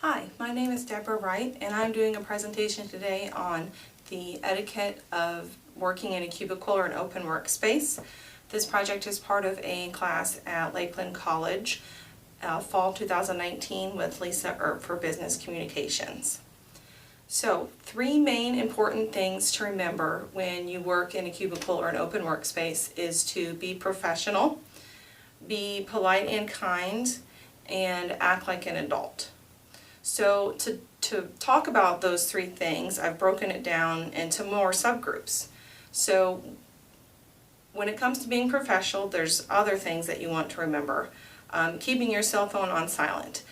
Hi, my name is Debra Wright and I'm doing a presentation today on the etiquette of working in a cubicle or an open workspace. This project is part of a class at Lakeland College, fall 2019 with Lisa Earp for Business Communications. So, three main important things to remember when you work in a cubicle or an open workspace is to be professional, be polite and kind, and act like an adult. So to talk about those three things, I've broken it down into more subgroups. So when it comes to being professional, there's other things that you want to remember. Keeping your cell phone on silent.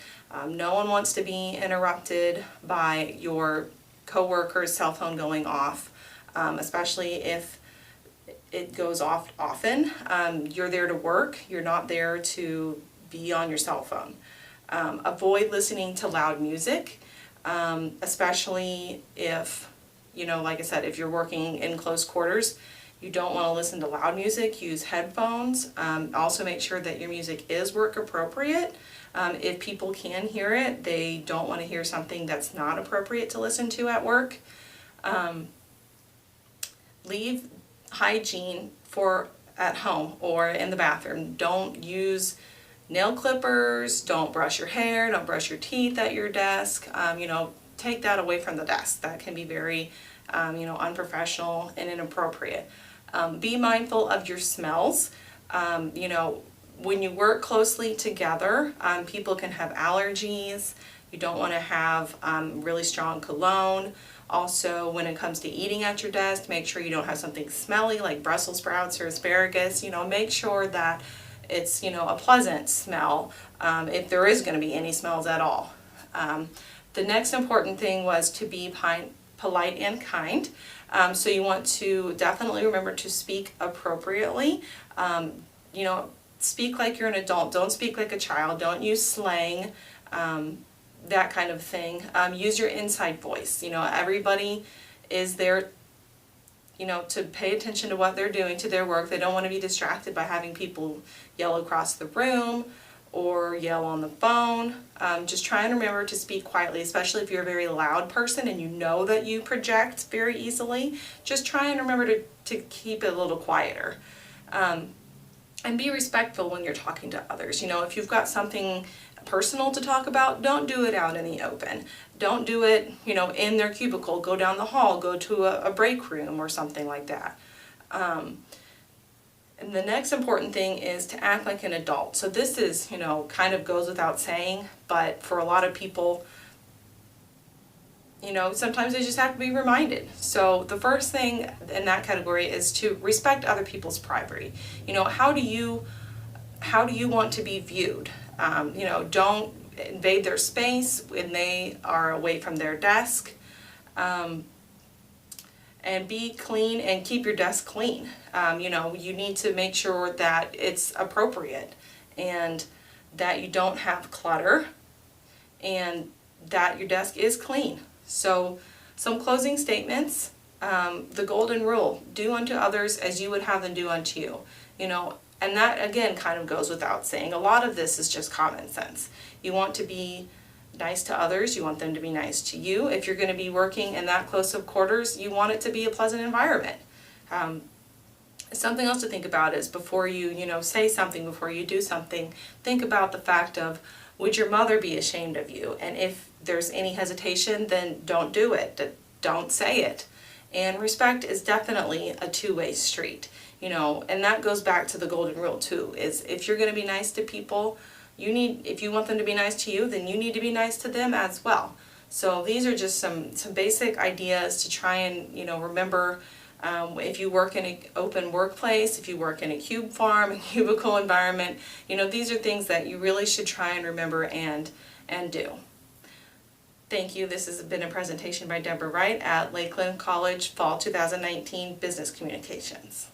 No one wants to be interrupted by your coworker's cell phone going off, especially if it goes off often. You're there to work, you're not there to be on your cell phone. Avoid listening to loud music, especially if, like I said, if you're working in close quarters, you don't want to listen to loud music. Use headphones. Also make sure that your music is work appropriate. If people can hear it, they don't want to hear something that's not appropriate to listen to at work. Leave hygiene for at home or in the bathroom. Don't use nail clippers, don't brush your hair, don't brush your teeth at your desk. Take that away from the desk. That can be very, unprofessional and inappropriate. Be mindful of your smells. When you work closely together, people can have allergies. You don't want to have really strong cologne. Also, when it comes to eating at your desk, make sure you don't have something smelly like Brussels sprouts or asparagus. Make sure that it's a pleasant smell, if there is going to be any smells at all. The next important thing was to be polite and kind. So you want to definitely remember to speak appropriately. Speak like you're an adult. Don't speak like a child. Don't use slang, that kind of thing. Use your inside voice. Everybody is there to pay attention to what they're doing, to their work. They don't want to be distracted by having people yell across the room or yell on the phone. Just try and remember to speak quietly, especially if you're a very loud person and you know that you project very easily. Just try and remember to keep it a little quieter. And be respectful when you're talking to others. If you've got something personal to talk about, don't do it out in the open. Don't do it, in their cubicle. Go down the hall, go to a break room or something like that. And the next important thing is to act like an adult. So this is, kind of goes without saying, but for a lot of people, sometimes they just have to be reminded. So the first thing in that category is to respect other people's privacy. How do you want to be viewed? Don't invade their space when they are away from their desk. And be clean and keep your desk clean. You need to make sure that it's appropriate and that you don't have clutter and that your desk is clean. So some closing statements. The golden rule: do unto others as you would have them do unto you. And that again kind of goes without saying. A lot of this is just common sense. You want to be nice to others, you want them to be nice to you. If you're going to be working in that close of quarters, you want it to be a pleasant environment. Something else to think about is before you, say something, before you do something, think about the fact of, would your mother be ashamed of you? And if there's any hesitation, then don't do it. Don't say it. And respect is definitely a two-way street. And that goes back to the golden rule too, is if you're going to be nice to people, if you want them to be nice to you, then you need to be nice to them as well. So these are just some basic ideas to try and, remember, if you work in an open workplace, if you work in a a cubicle environment, these are things that you really should try and remember and do. Thank you. This has been a presentation by Debra Wright at Lakeland College, Fall 2019 Business Communications.